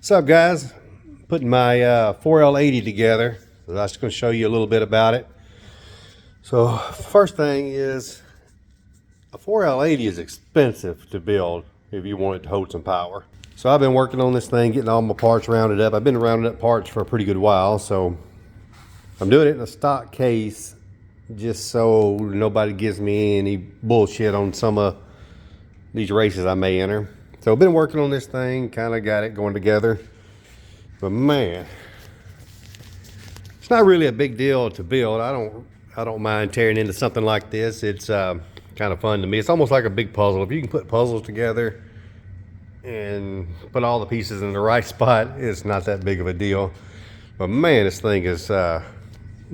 What's up, guys? Putting my 4L80 together. I'm just going to show you a little bit about it. So first thing is, a 4L80 is expensive to build if you want it to hold some power. So I've been working on this thing, getting all my parts rounded up. I've been rounding up parts for a pretty good while, so I'm doing it in a stock case just so nobody gives me any bullshit on some of these races I may enter. So I've been working on this thing, kind of got it going together. But man, it's not really a big deal to build. I don't mind tearing into something like this. It's kind of fun to me. It's almost like a big puzzle. If you can put puzzles together and put all the pieces in the right spot, it's not that big of a deal. But man, this thing is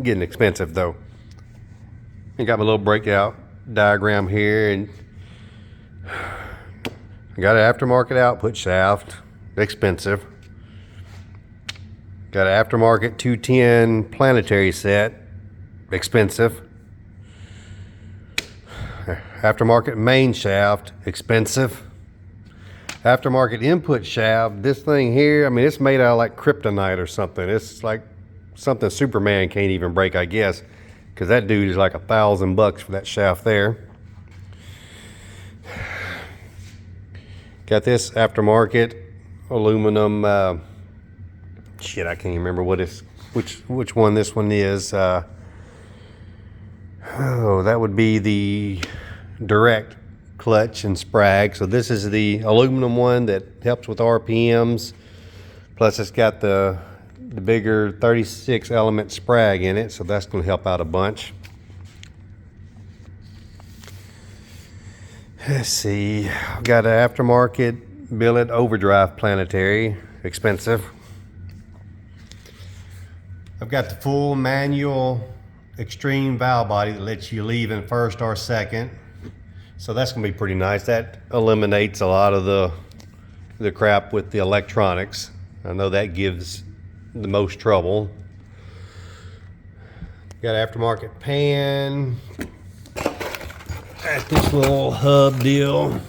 getting expensive though. I got my little breakout diagram here, and I got an aftermarket output shaft, expensive. Got an aftermarket 210 planetary set, expensive. Aftermarket main shaft, expensive. Aftermarket input shaft, this thing here, I mean, it's made out of like kryptonite or something. It's like something Superman can't even break, I guess, because that dude is like $1,000 for that shaft there. Got this aftermarket aluminum, shit, I can't even remember which one this one is. Oh, that would be the direct clutch and sprag. So this is the aluminum one that helps with RPMs. Plus it's got the bigger 36 element sprag in it, so that's going to help out a bunch. Let's see, I've got an aftermarket billet overdrive planetary, expensive. I've got the full manual extreme valve body that lets you leave in first or second. So that's gonna be pretty nice. That eliminates a lot of the crap with the electronics. I know that gives the most trouble. Got an aftermarket pan. Got this little hub deal.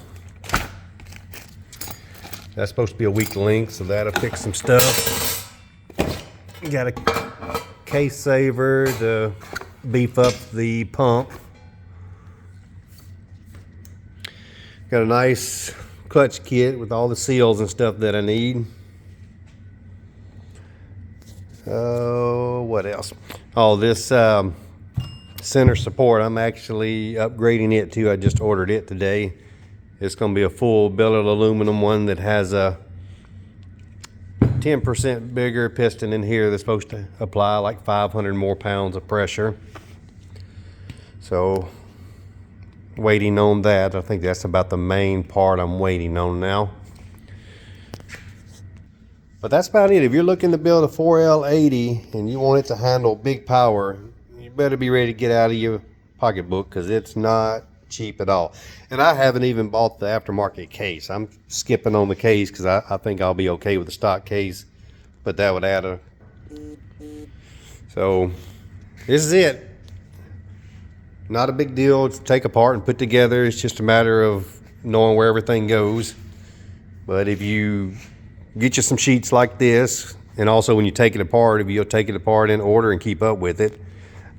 That's supposed to be a weak link, so that'll fix some stuff. Got a case saver to beef up the pump. Got a nice clutch kit with all the seals and stuff that I need. Oh, what else? Oh, this center support, I'm actually upgrading it too. I just ordered it today. It's going to be a full billet aluminum one that has a 10% bigger piston in here that's supposed to apply like 500 more pounds of pressure. So waiting on that. I think that's about the main part I'm waiting on now. But that's about it. If you're looking to build a 4L80 and you want it to handle big power, you better be ready to get out of your pocketbook, because it's not cheap at all. And I haven't even bought the aftermarket case. I'm skipping on the case because I think I'll be okay with the stock case, but that would add a... So this is it. Not a big deal to take apart and put together. It's just a matter of knowing where everything goes. But if you get you some sheets like this, and also when you take it apart, if you'll take it apart in order and keep up with it,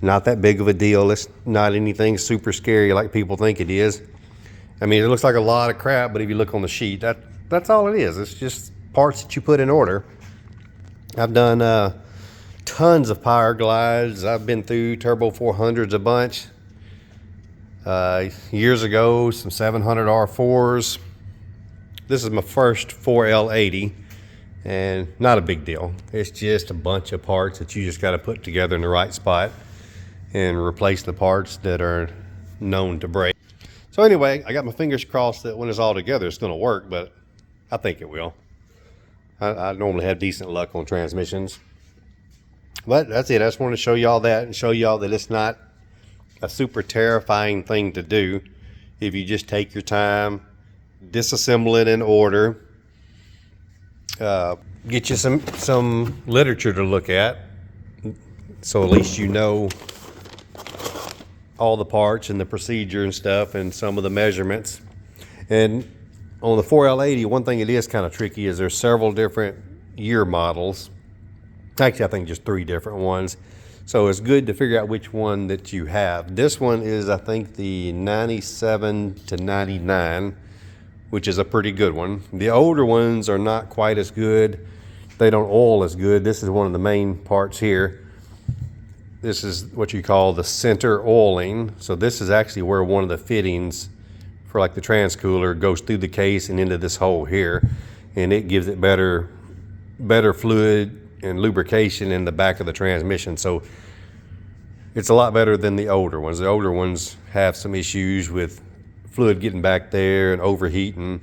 not that big of a deal. It's not anything super scary like people think it is. I mean, it looks like a lot of crap, but if you look on the sheet, that's all it is. It's just parts that you put in order. I've done tons of power glides. I've been through Turbo 400s a bunch. Years ago, some 700 R4s. This is my first 4L80, and not a big deal. It's just a bunch of parts that you just got to put together in the right spot and replace the parts that are known to break. So anyway, I got my fingers crossed that when it's all together, it's going to work, but I think it will. I normally have decent luck on transmissions. But that's it. I just wanted to show y'all that and show y'all that it's not a super terrifying thing to do if you just take your time, disassemble it in order, get you some literature to look at, so at least you know all the parts and the procedure and stuff and some of the measurements. And on the 4L80, one thing it is kind of tricky is there's several different year models. Actually, I think just 3 different ones. So it's good to figure out which one that you have. This one is, I think, the 97 to 99, which is a pretty good one. The older ones are not quite as good. They don't oil as good. This is one of the main parts here. This is what you call the center oiling. So this is actually where one of the fittings for like the transcooler goes through the case and into this hole here, and it gives it better fluid and lubrication in the back of the transmission. So it's a lot better than the older ones. The older ones have some issues with fluid getting back there and overheating.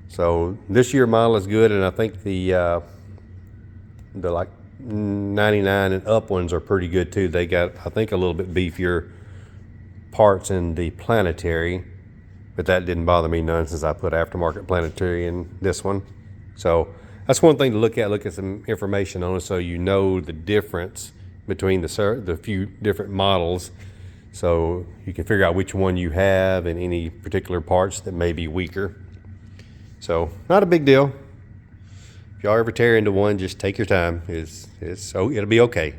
So this year model is good, and I think the like 99 and up ones are pretty good too. They got, I think, a little bit beefier parts in the planetary, but that didn't bother me none since I put aftermarket planetary in this one. So that's one thing to look at. Look at some information on it so you know the difference between the few different models, so you can figure out which one you have and any particular parts that may be weaker. So not a big deal. If y'all ever tear into one, just take your time. It'll be okay.